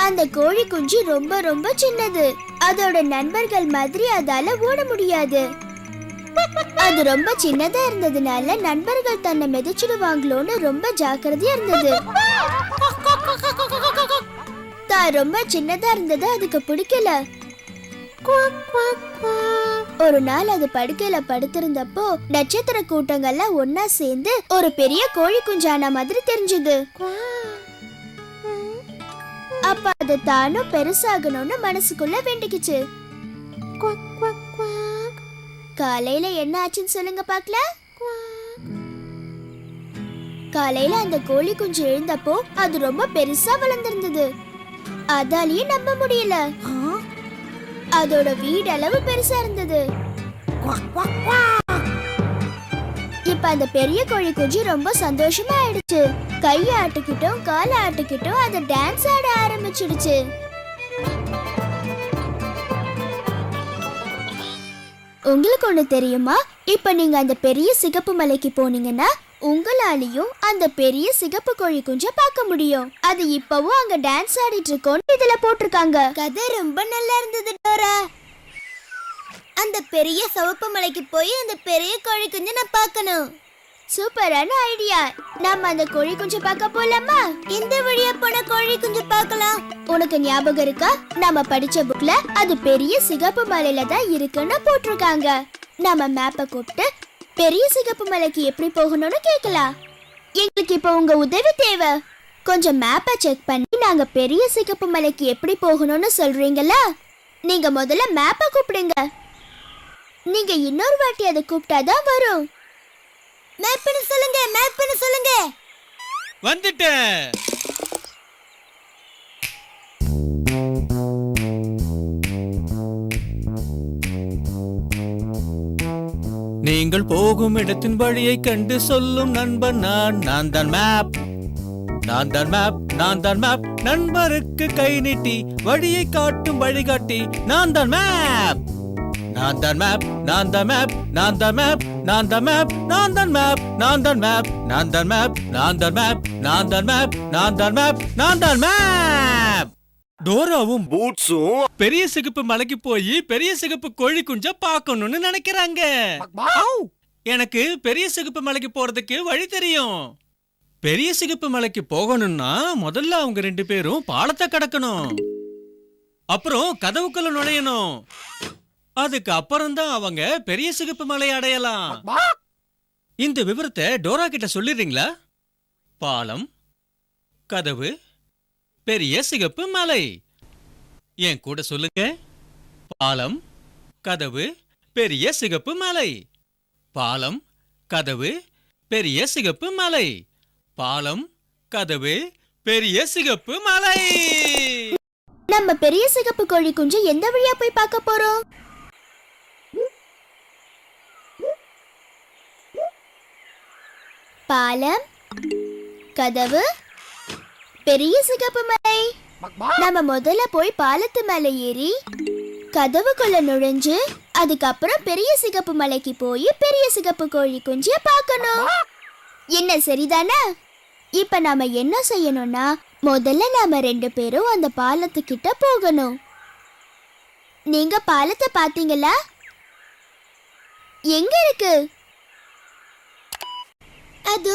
அந்த கோழி குஞ்சு ரொம்ப ரொம்ப சின்னது. அதோட நண்பர்கள் மாதிரி அதால ஓட முடியாது. அது ரொம்ப சின்னதா இருந்ததுனால நண்பர்கள் தன்னை மிதிச்சிடுவாங்களோன்னு ரொம்ப ஜாக்கிரதையா இருந்தது. தான் ரொம்ப சின்னதா இருந்தது அதுக்கு பிடிக்கல. ஒரு நாள் அது படுக்கையில படுத்திருந்தப்போ நட்சத்திர கூட்டங்கள்லாம் ஒன்னா சேர்ந்து ஒரு பெரிய கோழி குஞ்சான மாதிரி தெரிஞ்சது. அப்ப அது தானும் பெருசாகணும்னு மனசுக்குள்ள வேண்டிக்குச்சு. காலையில என்ன ஆச்சுன்னு சொல்லுங்க பாக்கலாம். காலையில அந்த கோழி குஞ்சு எழுந்தப்போ அது ரொம்ப பெருசா வளர்ந்திருந்தது. அதாலேயே நம்ப முடியல. அதோட வீடு அளவு பெருசா இருந்தது. இப்ப அந்த பெரிய கோழி குஞ்சு ரொம்ப சந்தோஷமா ஆயிடுச்சு. கைய ஆட்டுக்கிட்டும் கால ஆட்டுக்கிட்டும் அது டான்ஸ் ஆட ஆரம்பிச்சிடுச்சு. உங்களுக்கு ஒண்ணு தெரியுமா? இப்ப நீங்க அந்த பெரிய சிகப்பு மலைக்கு போனீங்கன்னா உங்களாலையும் அந்த பெரிய சிகப்பு கோழி குஞ்ச பார்க்க முடியும். அது இப்பவும் அங்க டான்ஸ் ஆடிட்டு இருக்கோன்னு இதுல போட்டிருக்காங்க. கதை ரொம்ப நல்லா இருந்தது டோரா. அந்த பெரிய சிவப்பு மலைக்கு போய் அந்த பெரிய கோழி குஞ்ச நான் பார்க்கணும். சூப்பரான ஐடியா. நாம அந்த கோழி குஞ்ச பார்க்க போலாமா? எந்த வழியா போன கோழி குஞ்ச பார்க்கலாம்? உனக்கு ஞாபகம் இருக்கா? நாம படிச்ச புக்ல அது பெரிய சிகப்பு மலையில தான் இருக்குன்னு போட்டிருக்காங்க. நாம மேப்பை கூப்பிட்டு பெரிய சிகப்பு மலைக்கு எப்படி போகணும்னு கேட்கலாம். எங்களுக்கு இப்ப உங்க உதவி தேவை. கொஞ்சம் மேப்பை செக் பண்ணி நாங்க பெரிய சிகப்பு மலைக்கு எப்படி போகணும்னு சொல்றீங்களா? நீங்க முதல்ல மேப்பை கூப்பிடுங்க. நீங்க இன்னொரு வாட்டி அதை கூப்பிட்டாதான் வரும். மேப்னு சொல்லுங்க, மேப்னு சொல்லுங்க. வந்துட்டேன். நீங்கள் போகும் இடத்தின் வழியை கண்டு சொல்லும் நண்பன் நான் தான் மேப். நான் தான் மேப், நான் தான் மேப். நண்பருக்கு கை நீட்டி வழியை காட்டும் வழிகாட்டி நான் தான் மேப். நான் தான் மேப், நான் தான் மேப், நான் தான் மேப், நான் தான் மேப், நான் தான் மேப், நான் தான் மேப், நான் தான் மேப், நான் தான் மேப், நான் தான் மேப், நான் தான் மேப், நான் தான் மேப். டோராவும் பூட்ஸும் பெரிய சிகப்பு மலைக்கு போய் பெரிய சிகப்பு கோழி குஞ்ச பார்க்கணும்னு நினைக்கிறாங்க. எனக்கு பெரிய சிகப்பு மலைக்கு போறதுக்கு வழி தெரியும். பெரிய சிகப்பு மலைக்கு போகணும்னா முதல்ல அவங்க 2 பேரும் பாலத்தை கடக்கணும். அப்புறம் கதவுக்குள்ள நுழையணும். அதுக்கு அப்புறம் தான் அவங்க பெரிய சிகப்பு மலை அடையலாம். இந்த விவரத்தை டோரா கிட்ட சொல்லிடுறீங்களா? பாலம், கதவு, பெரிய சிகப்பு மலை. என் கூட சொல்லுங்க. பாலம், கதவு, பெரிய சிகப்பு மலை. பாலம், கதவு, பெரிய சிகப்பு மலை. பாலம், கதவு, பெரிய சிகப்பு மலை. நம்ம பெரிய சிகப்பு கோழி குஞ்சு எந்த வழியா போய் பார்க்க போறோம்? பாலம், கதவு, பெரிய சிகப்பு மலை. நம்ம முதல்ல போய் பாலத்து மேல ஏறி கதவுக்குள்ள நுழைஞ்சு அதுக்கப்புறம் பெரிய சிகப்பு மலைக்கு போய் பெரிய சிகப்பு கோழி குஞ்சிய பார்க்கணும். என்ன சரிதானே? இப்ப நாம என்ன செய்யணும்னா முதல்ல நாம 2 பேரும் அந்த பாலத்துக்கிட்ட போகணும். நீங்க பாலத்தை பாத்தீங்களா? எங்க இருக்கு அது?